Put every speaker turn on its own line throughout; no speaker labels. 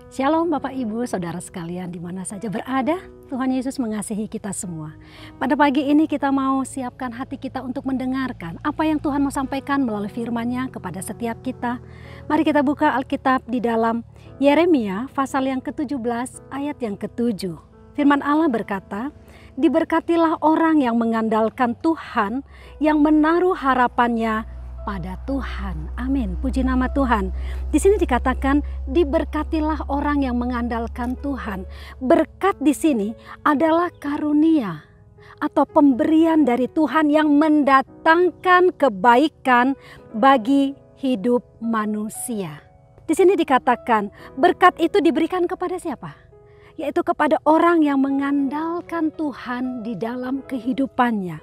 Shalom Bapak Ibu, Saudara sekalian di mana saja berada, Tuhan Yesus mengasihi kita semua. Pada pagi ini kita mau siapkan hati kita untuk mendengarkan apa yang Tuhan mau sampaikan melalui firman-Nya kepada setiap kita. Mari kita buka Alkitab di dalam Yeremia pasal yang ke-17 ayat yang ke-7. Firman Allah berkata, "Diberkatilah orang yang mengandalkan Tuhan, yang menaruh harapannya pada Tuhan." Amin. Puji nama Tuhan. Di sini dikatakan diberkatilah orang yang mengandalkan Tuhan. Berkat di sini adalah karunia atau pemberian dari Tuhan yang mendatangkan kebaikan bagi hidup manusia. Di sini dikatakan berkat itu diberikan kepada siapa? Yaitu kepada orang yang mengandalkan Tuhan di dalam kehidupannya.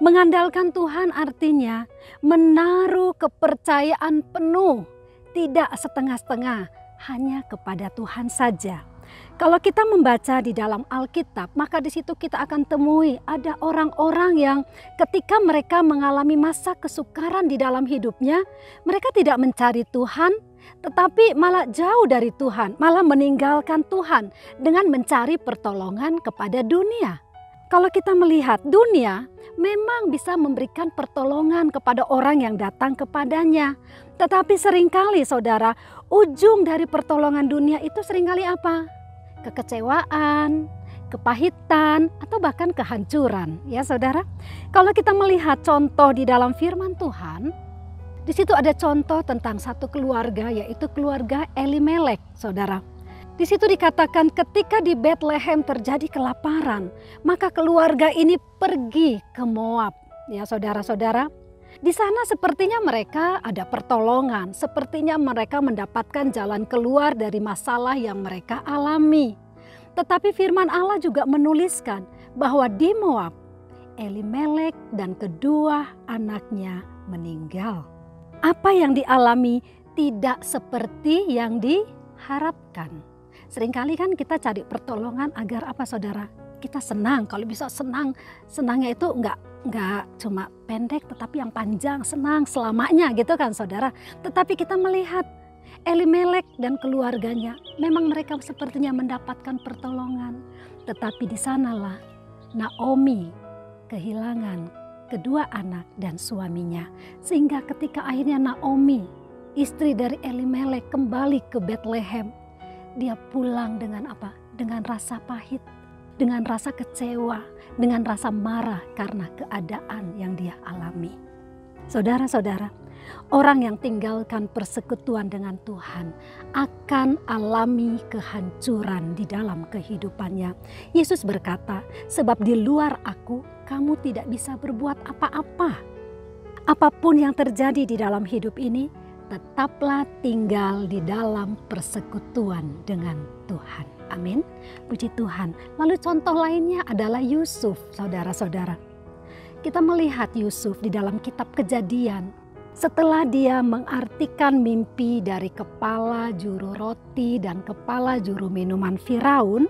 Mengandalkan Tuhan artinya menaruh kepercayaan penuh, tidak setengah-setengah, hanya kepada Tuhan saja. Kalau kita membaca di dalam Alkitab, maka di situ kita akan temui ada orang-orang yang ketika mereka mengalami masa kesukaran di dalam hidupnya, mereka tidak mencari Tuhan, tetapi malah jauh dari Tuhan, malah meninggalkan Tuhan dengan mencari pertolongan kepada dunia. Kalau kita melihat dunia memang bisa memberikan pertolongan kepada orang yang datang kepadanya. Tetapi seringkali saudara, ujung dari pertolongan dunia itu seringkali apa? Kekecewaan, kepahitan, atau bahkan kehancuran. Ya saudara, kalau kita melihat contoh di dalam firman Tuhan, di situ ada contoh tentang satu keluarga, yaitu keluarga Elimelek, saudara. Di situ dikatakan ketika di Bethlehem terjadi kelaparan, maka keluarga ini pergi ke Moab. Ya saudara-saudara, di sana sepertinya mereka ada pertolongan, sepertinya mereka mendapatkan jalan keluar dari masalah yang mereka alami. Tetapi firman Allah juga menuliskan bahwa di Moab, Elimelek dan kedua anaknya meninggal. Apa yang dialami tidak seperti yang diharapkan. Seringkali kan kita cari pertolongan agar apa saudara? Kita senang, kalau bisa senang. Senangnya itu enggak cuma pendek tetapi yang panjang, senang selamanya gitu kan saudara. Tetapi kita melihat Elimelek dan keluarganya, memang mereka sepertinya mendapatkan pertolongan. Tetapi di sanalah Naomi kehilangan kedua anak dan suaminya. Sehingga ketika akhirnya Naomi, istri dari Elimelek, kembali ke Bethlehem, dia pulang dengan apa? Dengan rasa pahit, dengan rasa kecewa, dengan rasa marah karena keadaan yang dia alami. Saudara-saudara, orang yang tinggalkan persekutuan dengan Tuhan akan alami kehancuran di dalam kehidupannya. Yesus berkata, "Sebab di luar aku, kamu tidak bisa berbuat apa-apa." Apapun yang terjadi di dalam hidup ini, tetaplah tinggal di dalam persekutuan dengan Tuhan. Amin. Puji Tuhan. Lalu contoh lainnya adalah Yusuf, saudara-saudara. Kita melihat Yusuf di dalam kitab Kejadian. Setelah dia mengartikan mimpi dari kepala juru roti dan kepala juru minuman Firaun,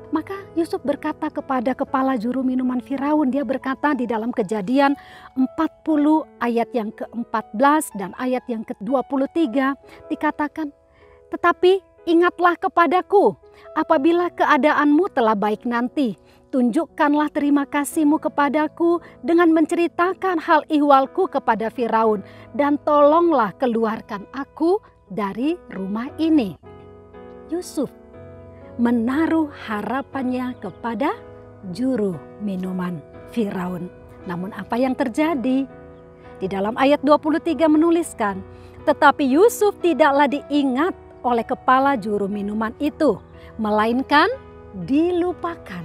maka Yusuf berkata kepada kepala juru minuman Firaun, dia berkata di dalam Kejadian 40 ayat yang ke-14 dan ayat yang ke-23 dikatakan, "Tetapi ingatlah kepadaku apabila keadaanmu telah baik nanti, tunjukkanlah terima kasihmu kepadaku dengan menceritakan hal ihwalku kepada Firaun, dan tolonglah keluarkan aku dari rumah ini." Yusuf menaruh harapannya kepada juru minuman Firaun. Namun apa yang terjadi? Di dalam ayat 23 menuliskan, "Tetapi Yusuf tidaklah diingat oleh kepala juru minuman itu, melainkan dilupakan."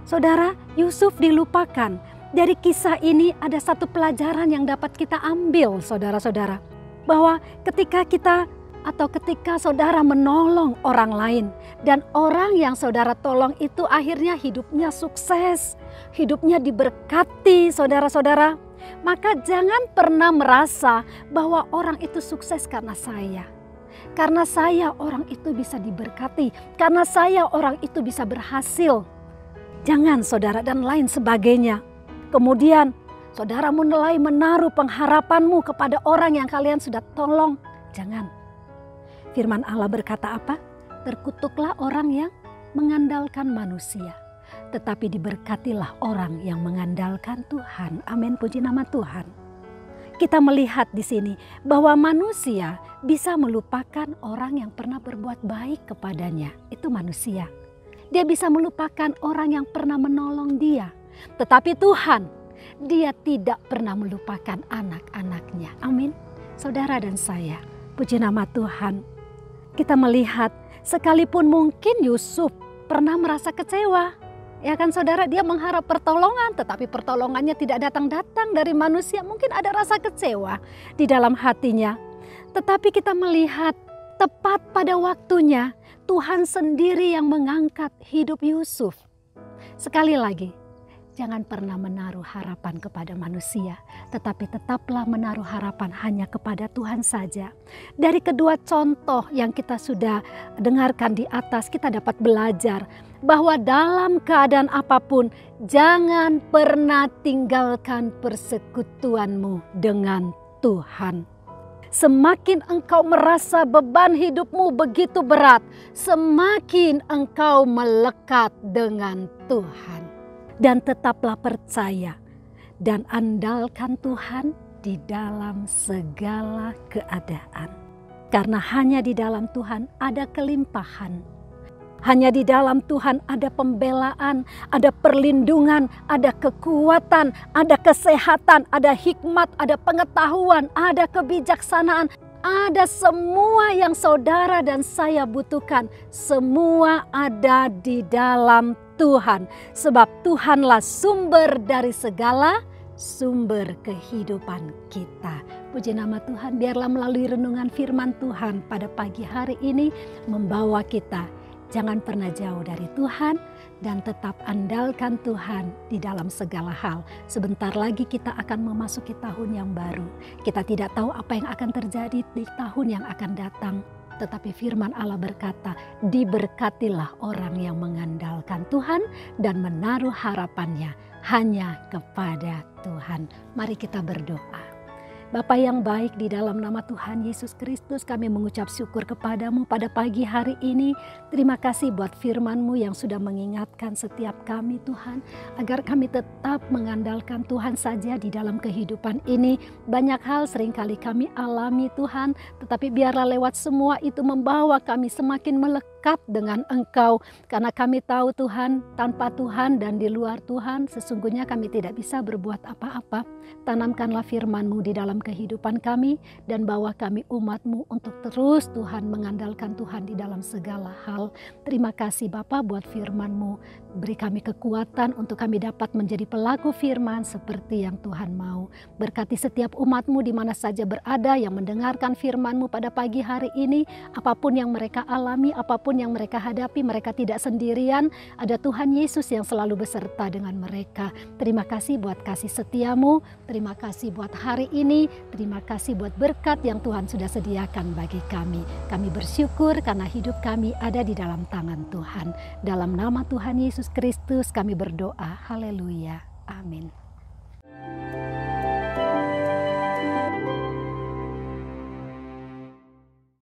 Saudara, Yusuf dilupakan. Dari kisah ini ada satu pelajaran yang dapat kita ambil, saudara-saudara. Bahwa ketika saudara menolong orang lain dan orang yang saudara tolong itu akhirnya hidupnya sukses, hidupnya diberkati saudara-saudara, maka jangan pernah merasa bahwa orang itu sukses karena saya. Karena saya orang itu bisa diberkati, karena saya orang itu bisa berhasil. Jangan saudara dan lain sebagainya. Kemudian saudara mulai menaruh pengharapanmu kepada orang yang kalian sudah tolong. Jangan. Firman Allah berkata apa? Terkutuklah orang yang mengandalkan manusia, tetapi diberkatilah orang yang mengandalkan Tuhan. Amin, puji nama Tuhan. Kita melihat di sini bahwa manusia bisa melupakan orang yang pernah berbuat baik kepadanya. Itu manusia. Dia bisa melupakan orang yang pernah menolong dia. Tetapi Tuhan, dia tidak pernah melupakan anak-anaknya. Amin. Saudara dan saya, puji nama Tuhan. Kita melihat sekalipun mungkin Yusuf pernah merasa kecewa. Ya kan saudara, dia mengharap pertolongan tetapi pertolongannya tidak datang-datang dari manusia. Mungkin ada rasa kecewa di dalam hatinya. Tetapi kita melihat tepat pada waktunya Tuhan sendiri yang mengangkat hidup Yusuf. Sekali lagi, jangan pernah menaruh harapan kepada manusia, tetapi tetaplah menaruh harapan hanya kepada Tuhan saja. Dari kedua contoh yang kita sudah dengarkan di atas, kita dapat belajar bahwa dalam keadaan apapun, jangan pernah tinggalkan persekutuanmu dengan Tuhan. Semakin engkau merasa beban hidupmu begitu berat, semakin engkau melekat dengan Tuhan. Dan tetaplah percaya dan andalkan Tuhan di dalam segala keadaan. Karena hanya di dalam Tuhan ada kelimpahan. Hanya di dalam Tuhan ada pembelaan, ada perlindungan, ada kekuatan, ada kesehatan, ada hikmat, ada pengetahuan, ada kebijaksanaan. Ada semua yang saudara dan saya butuhkan. Semua ada di dalam Tuhan. Sebab Tuhanlah sumber dari segala sumber kehidupan kita. Puji nama Tuhan, biarlah melalui renungan firman Tuhan pada pagi hari ini membawa kita. Jangan pernah jauh dari Tuhan dan tetap andalkan Tuhan di dalam segala hal. Sebentar lagi kita akan memasuki tahun yang baru. Kita tidak tahu apa yang akan terjadi di tahun yang akan datang. Tetapi firman Allah berkata, diberkatilah orang yang mengandalkan Tuhan dan menaruh harapannya hanya kepada Tuhan. Mari kita berdoa. Bapa yang baik, di dalam nama Tuhan Yesus Kristus kami mengucap syukur kepadamu pada pagi hari ini. Terima kasih buat firman-Mu yang sudah mengingatkan setiap kami Tuhan. Agar kami tetap mengandalkan Tuhan saja di dalam kehidupan ini. Banyak hal seringkali kami alami Tuhan. Tetapi biarlah lewat semua itu membawa kami semakin melekat dengan Engkau. Karena kami tahu Tuhan, tanpa Tuhan dan di luar Tuhan sesungguhnya kami tidak bisa berbuat apa-apa. Tanamkanlah firman-Mu di dalam kehidupan kami dan bawa kami umat-Mu untuk terus Tuhan mengandalkan Tuhan di dalam segala hal. Terima kasih Bapa buat firman-Mu. Beri kami kekuatan untuk kami dapat menjadi pelaku firman seperti yang Tuhan mau. Berkati setiap umat-Mu di mana saja berada yang mendengarkan firman-Mu pada pagi hari ini. Apapun yang mereka alami, apapun yang mereka hadapi, mereka tidak sendirian. Ada Tuhan Yesus yang selalu beserta dengan mereka. Terima kasih buat kasih setia-Mu. Terima kasih buat hari ini. Terima kasih buat berkat yang Tuhan sudah sediakan bagi kami. Kami bersyukur karena hidup kami ada di dalam tangan Tuhan. Dalam nama Tuhan Yesus Kristus kami berdoa. Haleluya. Amin.